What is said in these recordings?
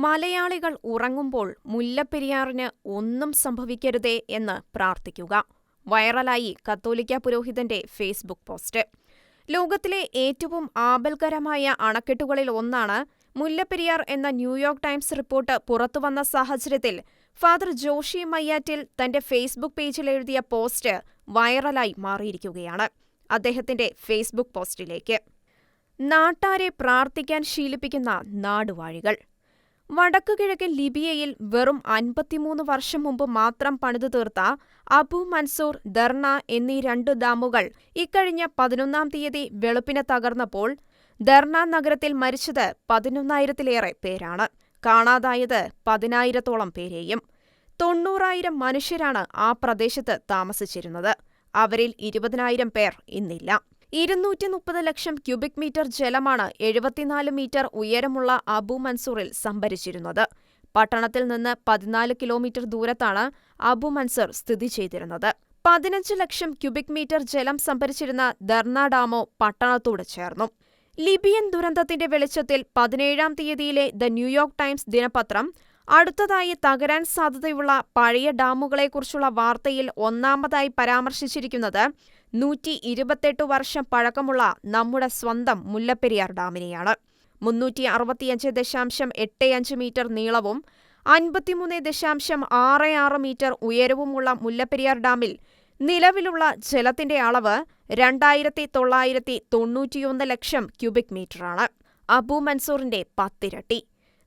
മലയാളികൾ ഉറങ്ങുമ്പോൾ മുല്ലപ്പെരിയാറിന് ഒന്നും സംഭവിക്കരുതേ എന്ന് പ്രാർത്ഥിക്കുക. വൈറലായി കത്തോലിക്കാ പുരോഹിതന്റെ ഫേസ്ബുക്ക് പോസ്റ്റ്. ലോകത്തിലെ ഏറ്റവും ആപൽക്കരമായ അണക്കെട്ടുകളിൽ ഒന്നാണ് മുല്ലപ്പെരിയാർ എന്ന ന്യൂയോർക്ക് ടൈംസ് റിപ്പോർട്ട് പുറത്തുവന്ന സാഹചര്യത്തിൽ ഫാദർ ജോഷി മയ്യാറ്റിൽ തന്റെ ഫേസ്ബുക്ക് പേജിൽ എഴുതിയ പോസ്റ്റ് വൈറലായി മാറിയിരിക്കുകയാണ്. അദ്ദേഹത്തിന്റെ ഫേസ്ബുക്ക് പോസ്റ്റിലേക്ക് നാട്ടാരെ പ്രാർത്ഥിക്കാൻ ശീലിപ്പിക്കുന്ന നാടുവാഴികൾ. വടക്കുകിഴക്കൻ ലിബിയയിൽ വെറും 53 വർഷം മുമ്പ് മാത്രം പണിതു തീർത്ത അബു മൻസൂർ, ദർന എന്നീ 2 ഡാമുകൾ ഇക്കഴിഞ്ഞ 11-ാം തീയതി വെളുപ്പിന് തകർന്നപ്പോൾ ദർന നഗരത്തിൽ മരിച്ചത് 11,000-ലേറെ പേരാണ്. കാണാതായത് 10,000-ഓളം പേരെയും. 90,000 മനുഷ്യരാണ് ആ പ്രദേശത്ത് താമസിച്ചിരുന്നത്. അവരിൽ 20,000 പേർ ഇന്നില്ല. 230 ലക്ഷം ക്യൂബിക് മീറ്റർ ജലമാണ് 74 മീറ്റർ ഉയരമുള്ള അബു മൻസൂറിൽ സംഭരിച്ചിരുന്നത്. പട്ടണത്തിൽ നിന്ന് 14 കിലോമീറ്റർ ദൂരത്താണ് അബു മൻസൂർ സ്ഥിതി ചെയ്തിരുന്നത്. 15 ലക്ഷം ക്യൂബിക് മീറ്റർ ജലം സംഭരിച്ചിരുന്ന ദർന ഡാമോ പട്ടണത്തോട് ചേർന്നു. ലിബിയൻ ദുരന്തത്തിന്റെ വെളിച്ചത്തിൽ 17-ാം തീയതിയിലെ ദ ന്യൂയോർക്ക് ടൈംസ് ദിനപത്രം അടുത്തതായി തകരാൻ സാധ്യതയുള്ള പഴയ ഡാമുകളെക്കുറിച്ചുള്ള വാർത്തയിൽ ഒന്നാമതായി പരാമർശിച്ചിരിക്കുന്നത് 128 വർഷം പഴക്കമുള്ള നമ്മുടെ സ്വന്തം മുല്ലപ്പെരിയാർ ഡാമിനെയാണ്. 365.85 മീറ്റർ നീളവും 53.66 മീറ്റർ ഉയരവുമുള്ള മുല്ലപ്പെരിയാർ ഡാമിൽ നിലവിലുള്ള ജലത്തിന്റെ അളവ് 2,991 ലക്ഷം ക്യൂബിക് മീറ്ററാണ്. അബു മൻസൂറിന്റെ 10 ഇരട്ടി.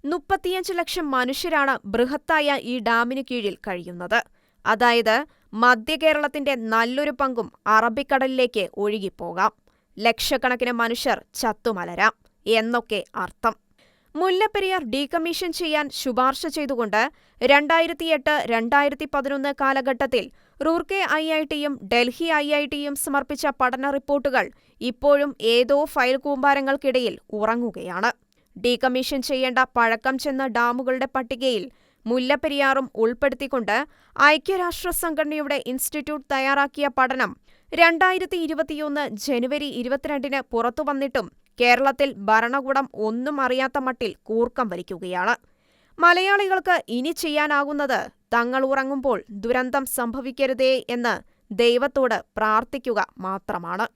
35 ലക്ഷം മനുഷ്യരാണ് ബൃഹത്തായ ഈ ഡാമിനു കീഴിൽ കഴിയുന്നത്. അതായത് മധ്യകേരളത്തിന്റെ നല്ലൊരു പങ്കും അറബിക്കടലിലേക്ക് ഒഴുകിപ്പോകാം. ലക്ഷക്കണക്കിന് മനുഷ്യർ ചത്തുമലരാം എന്നൊക്കെ അർത്ഥം. മുല്ലപ്പെരിയാർ ഡീകമ്മീഷൻ ചെയ്യാൻ ശുപാർശ ചെയ്തുകൊണ്ട് 2008-2011 കാലഘട്ടത്തിൽ റൂർക്കെ IITയും ഡൽഹി IITയും സമർപ്പിച്ച പഠന റിപ്പോർട്ടുകൾ ഇപ്പോഴും ഏതോ ഫയൽ കൂമ്പാരങ്ങൾക്കിടയിൽ ഉറങ്ങുകയാണ്. ഡീകമ്മീഷൻ ചെയ്യേണ്ട പഴക്കം ചെന്ന ഡാമുകളുടെ പട്ടികയിൽ മുല്ലപ്പെരിയാറും ഉൾപ്പെടുത്തിക്കൊണ്ട് ഐക്യരാഷ്ട്ര സംഘടനയുടെ ഇൻസ്റ്റിറ്റ്യൂട്ട് തയ്യാറാക്കിയ പഠനം 2021 ജനുവരി 22-ന് പുറത്തുവന്നിട്ടും കേരളത്തിൽ ഭരണകൂടം ഒന്നും അറിയാത്ത മട്ടിൽ കൂർക്കം വലിക്കുകയാണ്. മലയാളികൾക്ക് ഇനി ചെയ്യാനാകുന്നത് തങ്ങൾ ഉറങ്ങുമ്പോൾ ദുരന്തം സംഭവിക്കരുതേ എന്ന് ദൈവത്തോട് പ്രാർത്ഥിക്കുക മാത്രമാണ്.